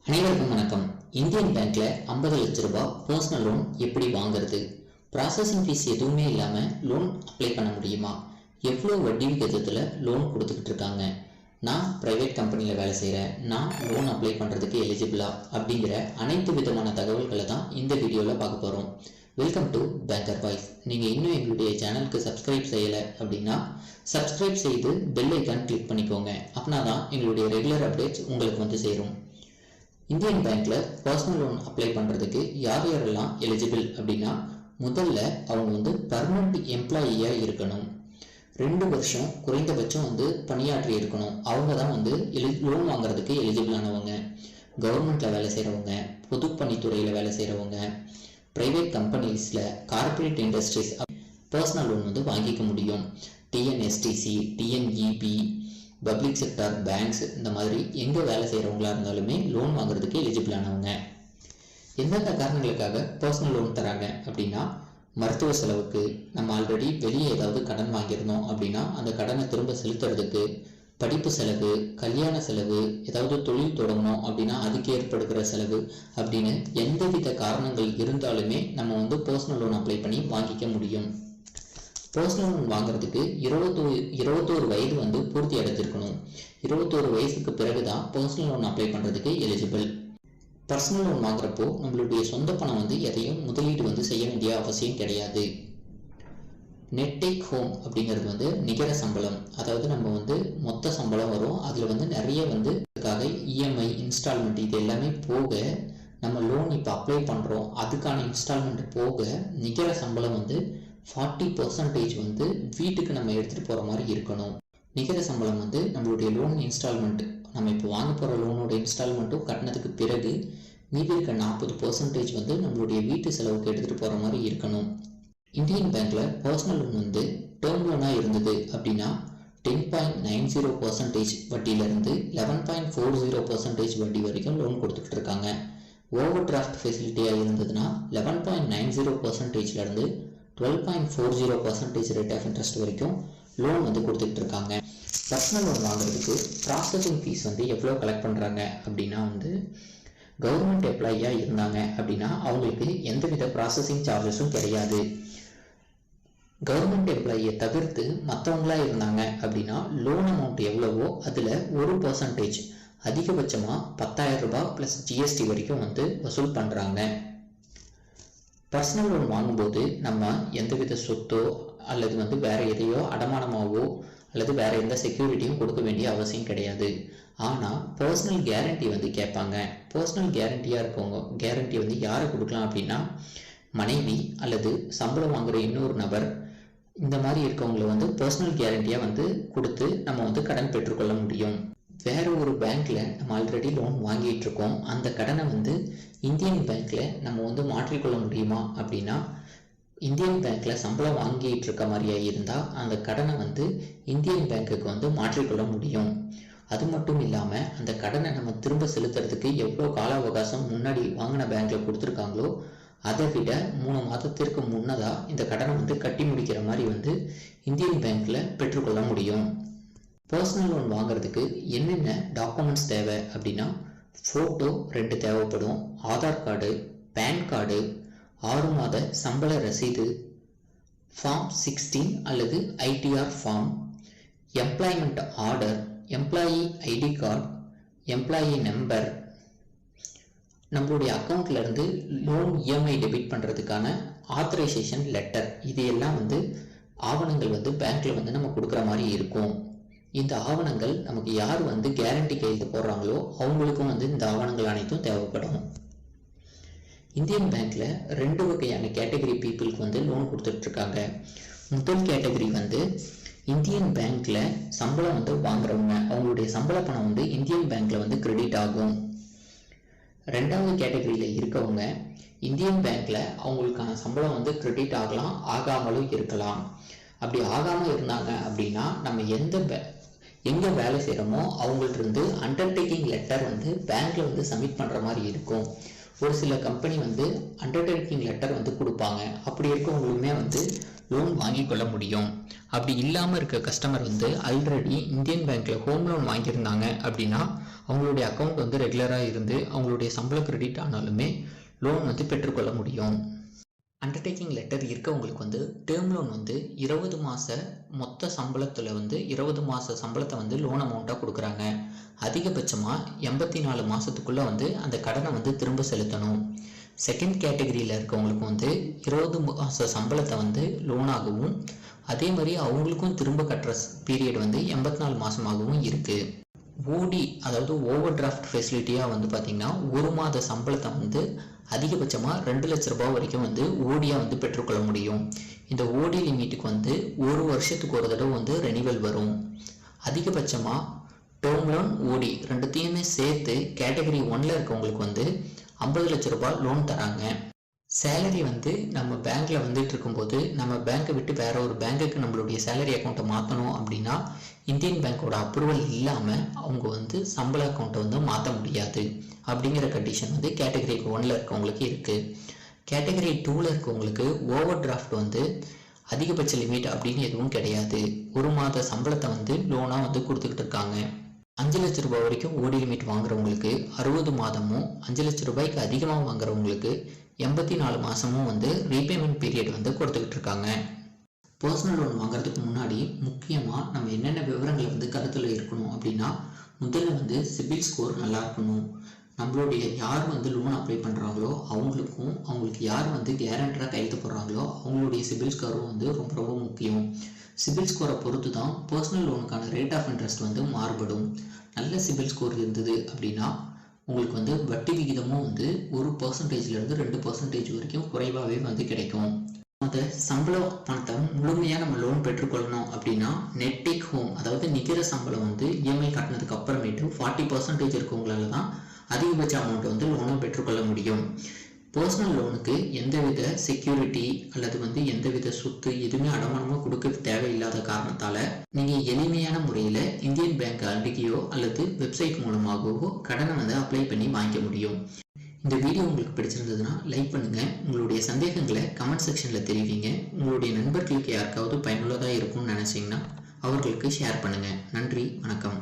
அனைவருக்கும் வணக்கம். இந்தியன் பேங்க்ல 50 லட்ச ரூபாய் பர்சனல் லோன் எப்படி வாங்குறது? ப்ராசஸிங் ஃபீஸ் எதுவுமே இல்லாம லோன் அப்ளை பண்ண முடியுமா? எவ்வளோ வட்டி விகிதத்துல லோன் கொடுத்துக்கிட்டு இருக்காங்க? நான் பிரைவேட் கம்பெனியில் வேலை செய்கிறேன், நான் லோன் அப்ளை பண்ணுறதுக்கு எலிஜிபிளா அப்படிங்கிற அனைத்து விதமான தகவல்களை தான் இந்த வீடியோவில் பார்க்க போகிறோம். Welcome to banker voice. நீங்கள் இன்னும் எங்களுடைய சேனலுக்கு சப்ஸ்கிரைப் செய்யலை அப்படின்னா சப்ஸ்கிரைப் செய்து பெல் ஐக்கான் கிளிக் பண்ணிக்கோங்க. அப்படின்னா தான் எங்களுடைய ரெகுலர் அப்டேட்ஸ் உங்களுக்கு வந்து சேரும். இந்தியன் பேங்க்ல பர்சனல் லோன் அப்ளை பண்ணுறதுக்கு யார் யாரெல்லாம் எலிஜிபிள் அப்படின்னா, முதல்ல அவங்க வந்து பர்மனெண்ட் எம்ப்ளாயியா இருக்கணும், 2 வருஷம் குறைந்தபட்சம் வந்து பணியாற்றி இருக்கணும். அவங்க தான் வந்து லோன் வாங்குறதுக்கு எலிஜிபிளானவங்க. கவர்மெண்ட்ல வேலை செய்கிறவங்க, பொதுப்பணித்துறையில் வேலை செய்கிறவங்க, பிரைவேட் கம்பெனிஸில், கார்பரேட் இண்டஸ்ட்ரீஸ் பர்சனல் லோன் வந்து வாங்கிக்க முடியும். TNSTC, TNEB, public sector, banks, இந்த மாதிரி எங்கே வேலை செய்கிறவங்களா இருந்தாலுமே லோன் வாங்குறதுக்கு எலிஜிபிளானவங்க. எந்தெந்த காரணங்களுக்காக பர்சனல் லோன் தராங்க அப்படின்னா, மருத்துவ செலவுக்கு, நம்ம ஆல்ரெடி வெளியே ஏதாவது கடன் வாங்கியிருந்தோம் அப்படின்னா அந்த கடனை திரும்ப செலுத்துறதுக்கு, படிப்பு செலவு, கல்யாண செலவு, ஏதாவது தொழில் தொடங்கணும் அப்படின்னா அதுக்கு ஏற்படுகிற செலவு அப்படின்னு எந்தவித காரணங்கள் இருந்தாலுமே நம்ம வந்து பர்சனல் லோன் அப்ளை பண்ணி வாங்கிக்க முடியும். பர்சனல் லோன் வாங்குறதுக்கு 21 வயது வந்து பூர்த்தி அடைஞ்சிருக்கணும். 21 வயசுக்கு பிறகு தான் பர்சனல் லோன் அப்ளை பண்ணுறதுக்கு எலிஜிபிள். பர்சனல் லோன் வாங்குறப்போ நம்மளுடைய சொந்த பணம் வந்து எதையும் முதலீடு வந்து செய்ய வேண்டிய அவசியம் கிடையாது. நெட் டேக் ஹோம் அப்படிங்கிறது வந்து நிகர சம்பளம். அதாவது நம்ம வந்து மொத்த சம்பளம் வரும், அதில் வந்து நிறைய வந்து அதுக்காக இஎம்ஐ, இன்ஸ்டால்மெண்ட் இது எல்லாமே போக நம்ம லோன் இப்போ அப்ளை பண்ணுறோம், அதுக்கான இன்ஸ்டால்மெண்ட் போக நிகர சம்பளம் வந்து 40% வந்து வீட்டுக்கு நம்ம எடுத்துகிட்டு போகிற மாதிரி இருக்கணும். நிகர சம்பளம் வந்து நம்மளுடைய லோன் இன்ஸ்டால்மெண்ட், நம்ம இப்போ வாங்க போகிற லோனோட இன்ஸ்டால்மெண்ட்டும் கட்டினதுக்கு பிறகு மீதி இருக்க 40% வந்து நம்மளுடைய வீட்டு செலவுக்கு எடுத்துகிட்டு போகிற மாதிரி இருக்கணும். இந்தியன் பேங்க்ல பர்சனல் லோன் வந்து டேர்ம் லோனாக இருந்தது அப்படின்னா 10.90% வட்டியிலிருந்து 11.40% வட்டி வரைக்கும் லோன் கொடுத்துக்கிட்டு இருக்காங்க. ஓவர் டிராஃப்ட் ஃபெசிலிட்டியாக இருந்ததுன்னா 11.90%லேருந்து 12.40% ரேட் ஆஃப் இன்ட்ரெஸ்ட் வரைக்கும் லோன் வந்து கொடுத்துட்டு இருக்காங்க. பர்சனல் லோன் வாங்குறதுக்கு ப்ராசஸிங் ஃபீஸ் வந்து எவ்வளோ கலெக்ட் பண்ணுறாங்க அப்படின்னா, வந்து கவர்மெண்ட் எம்ப்ளாயியாக இருந்தாங்க அப்படின்னா அவங்களுக்கு எந்தவித ப்ராசஸிங் சார்ஜஸும் கிடையாது. கவர்மெண்ட் எம்ப்ளாயியை தவிர்த்து மற்றவங்களா இருந்தாங்க அப்படின்னா லோன் அமௌண்ட் எவ்வளவோ அதில் 1% அதிகபட்சமாக 10,000 ரூபாய் ப்ளஸ் ஜிஎஸ்டி வரைக்கும் வந்து வசூல் பண்ணுறாங்க. பர்சனல் லோன் வாங்கும்போது நம்ம எந்தவித சொத்தோ அல்லது வந்து வேற எதையோ அடமானமாவோ அல்லது வேற எந்த செக்யூரிட்டியும் கொடுக்க வேண்டிய அவசியம் கிடையாது. ஆனால் பர்சனல் கேரண்டி வந்து கேட்பாங்க. பர்சனல் கேரண்டியாக இருக்கவங்க கேரண்டி வந்து யாரை கொடுக்கலாம் அப்படின்னா, மனைவி அல்லது சம்பளம் வாங்குற இன்னொரு நபர், இந்த மாதிரி இருக்கவங்களை வந்து பர்சனல் கேரண்டியாக வந்து கொடுத்து நம்ம வந்து கடன் பெற்றுக்கொள்ள முடியும். வேற ஒரு பேங்க்ல நம்ம ஆல்ரெடி லோன் வாங்கிட்டு இருக்கோம், அந்த கடனை வந்து இந்தியன் பேங்க்ல நம்ம வந்து மாற்றிக்கொள்ள முடியுமா அப்படின்னா, இந்தியன் பேங்க்ல சம்பளம் வாங்கிட்டு இருக்க மாதிரியா இருந்தா அந்த கடனை வந்து இந்தியன் பேங்க்குக்கு வந்து மாற்றிக்கொள்ள முடியும். அது மட்டும் இல்லாம அந்த கடனை நம்ம திரும்ப செலுத்துறதுக்கு எவ்வளோ கால அவகாசம் முன்னாடி வாங்கின பேங்க்ல கொடுத்துருக்காங்களோ அதை விட 3 மாதத்திற்கு முன்னதா இந்த கடனை வந்து கட்டி முடிக்கிற மாதிரி வந்து இந்தியன் பேங்க்ல பெற்றுக்கொள்ள முடியும். பர்சனல் லோன் வாங்குறதுக்கு என்னென்ன டாக்குமெண்ட்ஸ் தேவை அப்படின்னா, ஃபோட்டோ 2 தேவைப்படும், ஆதார் கார்டு, பேன் கார்டு, 6 மாத சம்பள ரசீது, ஃபார்ம் 16 அல்லது ITR form, employment order, employee ID card, employee number, நம்மளுடைய அக்கௌண்ட்ல இருந்து லோன் இஎம்ஐ டெபிட் பண்ணுறதுக்கான ஆத்தரைசேஷன் லெட்டர், இது எல்லாம் வந்து ஆவணங்கள் வந்து பேங்க்ல வந்து நம்ம கொடுக்குற மாதிரி இருக்கும். இந்த ஆவணங்கள் நமக்கு யார் வந்து கேரண்டி கையெழுத்து போடுறாங்களோ அவங்களுக்கும் வந்து இந்த ஆவணங்கள் அனைத்தும் தேவைப்படும். இந்தியன் பேங்க்ல 2 வகையான கேட்டகரி பீப்புளுக்கு வந்து லோன் கொடுத்துட்டு இருக்காங்க. முதல் கேட்டகரி வந்து இந்தியன் பேங்க்ல சம்பளம் வந்து வாங்குறவங்க, அவங்களுடைய சம்பள பணம் வந்து இந்தியன் பேங்க்ல வந்து கிரெடிட் ஆகும். 2வது கேட்டகரியில இருக்கவங்க இந்தியன் பேங்க்ல அவங்களுக்கான சம்பளம் வந்து கிரெடிட் ஆகலாம், ஆகாமலும் இருக்கலாம். அப்படி ஆகாம இருந்தாங்க அப்படின்னா நம்ம எங்க வேலை செய்யறோமோ அவங்கள்ட்ட இருந்து அண்டர்டேக்கிங் லெட்டர் வந்து பேங்க்ல வந்து சப்மிட் பண்ற மாதிரி இருக்கும். ஒரு சில கம்பெனி வந்து அண்டர்டேக்கிங் லெட்டர் வந்து கொடுப்பாங்க. அப்படி இருக்கவங்களுமே வந்து லோன் வாங்கி கொள்ள முடியும். அப்படி இல்லாமல் இருக்க கஸ்டமர் வந்து ஆல்ரெடி இந்தியன் பேங்க்ல ஹோம் லோன் வாங்கியிருந்தாங்க அப்படின்னா அவங்களுடைய அக்கௌண்ட் வந்து ரெகுலராக இருந்து அவங்களுடைய சம்பளம் கிரெடிட் ஆனாலுமே லோன் வந்து பெற்றுக்கொள்ள முடியும். அண்டர்டேக்கிங் லெட்டர் இருக்கவங்களுக்கு வந்து டேர்ம் லோன் வந்து 20 மாத மொத்த சம்பளத்தில் வந்து 20 மாத சம்பளத்தை வந்து லோன் அமௌண்ட்டாக கொடுக்குறாங்க. அதிகபட்சமாக 84 மாதத்துக்குள்ளே வந்து அந்த கடனை வந்து திரும்ப செலுத்தணும். செகண்ட் கேட்டகரியில் இருக்கவங்களுக்கு வந்து 20 மாத சம்பளத்தை வந்து லோனாகவும் அதே மாதிரி அவங்களுக்கும் திரும்ப கட்டுற பீரியட் வந்து 84 மாதமாகவும் இருக்குது. ஓடி அதாவது ஓவர் டிராஃப்ட் ஃபெசிலிட்டியாக வந்து பார்த்திங்கன்னா 1 மாத சம்பளத்தை வந்து அதிகபட்சமாக 2 லட்ச ரூபாய் வரைக்கும் வந்து ஓடியாக வந்து பெற்றுக்கொள்ள முடியும். இந்த ஓடி லிமிட்டுக்கு வந்து 1 வருஷத்துக்கு ஒரு தடவை வந்து ரெனிவல் வரும். அதிகபட்சமாக டேர்ம் லோன் ஓடி ரெண்டுத்தையுமே சேர்த்து கேட்டகரி 1ல் இருக்கவங்களுக்கு வந்து 50 லட்ச ரூபாய் லோன் தராங்க. சேலரி வந்து நம்ம பேங்க்கில் வந்துட்டு இருக்கும்போது நம்ம பேங்க்கை விட்டு வேற ஒரு பேங்க்குக்கு நம்மளுடைய சேலரி அக்கௌண்ட்டை மாற்றணும் அப்படின்னா இந்தியன் பேங்க்கோட அப்ரூவல் இல்லாமல் அவங்க வந்து சம்பள அக்கௌண்ட்டை வந்து மாற்ற முடியாது. அப்படிங்கிற கண்டிஷன் வந்து கேட்டகரி 1ல் இருக்கவங்களுக்கு இருக்குது. கேட்டகரி 2ல் இருக்கவங்களுக்கு ஓவர் டிராஃப்ட் வந்து அதிகபட்ச லிமிட் அப்படின்னு எதுவும் கிடையாது. 1 மாத சம்பளத்தை வந்து லோனாக வந்து கொடுத்துக்கிட்டு இருக்காங்க. 5 லட்ச ரூபாய் வரைக்கும் ஓடி லிமிட் வாங்குறவங்களுக்கு 60 மாதமும் 5 லட்ச ரூபாய்க்கு அதிகமாக வாங்குறவங்களுக்கு 84 மாதமும் வந்து ரீபேமெண்ட் பீரியட் வந்து கொடுத்துக்கிட்டு இருக்காங்க. பர்சனல் லோன் வாங்குறதுக்கு முன்னாடி முக்கியமாக நம்ம என்னென்ன விவரங்களை வந்து கருத்தில் இருக்கணும் அப்படின்னா முதல்ல வந்து சிபில் ஸ்கோர் நல்லா இருக்கணும். நம்மளுடைய யார் வந்து லோன் அப்ளை பண்ணுறாங்களோ அவங்களுக்கும் அவங்களுக்கு யார் வந்து கேரண்டராக கையெழுத்து போடுறாங்களோ அவங்களுடைய சிபில் ஸ்கோரும் வந்து ரொம்ப ரொம்ப முக்கியம். சிபில் ஸ்கோரை பொறுத்து தான் பர்சனல் லோனுக்கான ரேட் ஆஃப் இன்ட்ரெஸ்ட் வந்து மாறுபடும். நல்ல சிபில் ஸ்கோர் இருந்தது அப்படின்னா உங்களுக்கு வந்து வட்டி விகிதமும் வந்து 1%லேருந்து 2% வரைக்கும் குறைவாகவே வந்து கிடைக்கும். அந்த சம்பள பணத்தை முழுமையாக நம்ம லோன் பெற்றுக்கொள்ளணும் அப்படின்னா நெட் டேக் ஹோம் அதாவது நிகர சம்பளம் வந்து இஎம்ஐ கட்டினதுக்கு அப்புறமேட்டு 40% இருக்கவங்களால தான் அதிகபட்ச அமௌண்ட் வந்து லோனை பெற்றுக்கொள்ள முடியும். பர்சனல் லோனுக்கு எந்தவித செக்யூரிட்டி அல்லது வந்து எந்தவித சொத்து எதுவுமே அடமானமாக கொடுக்க தேவையில்லாத காரணத்தால் நீங்கள் எளிமையான முறையில் இந்தியன் பேங்க் அணுகியோ அல்லது வெப்சைட் மூலமாகவோ கடனை வந்து அப்ளை பண்ணி வாங்கிக்க முடியும். இந்த வீடியோ உங்களுக்கு பிடிச்சிருந்ததுன்னா லைக் பண்ணுங்கள். உங்களுடைய சந்தேகங்களை கமெண்ட் செக்ஷனில் தெரிவிங்க. உங்களுடைய நண்பர்களுக்கு யாருக்காவது பயனுள்ளதாக இருக்கும்னு நினச்சிங்கன்னா அவர்களுக்கு ஷேர் பண்ணுங்கள். நன்றி, வணக்கம்.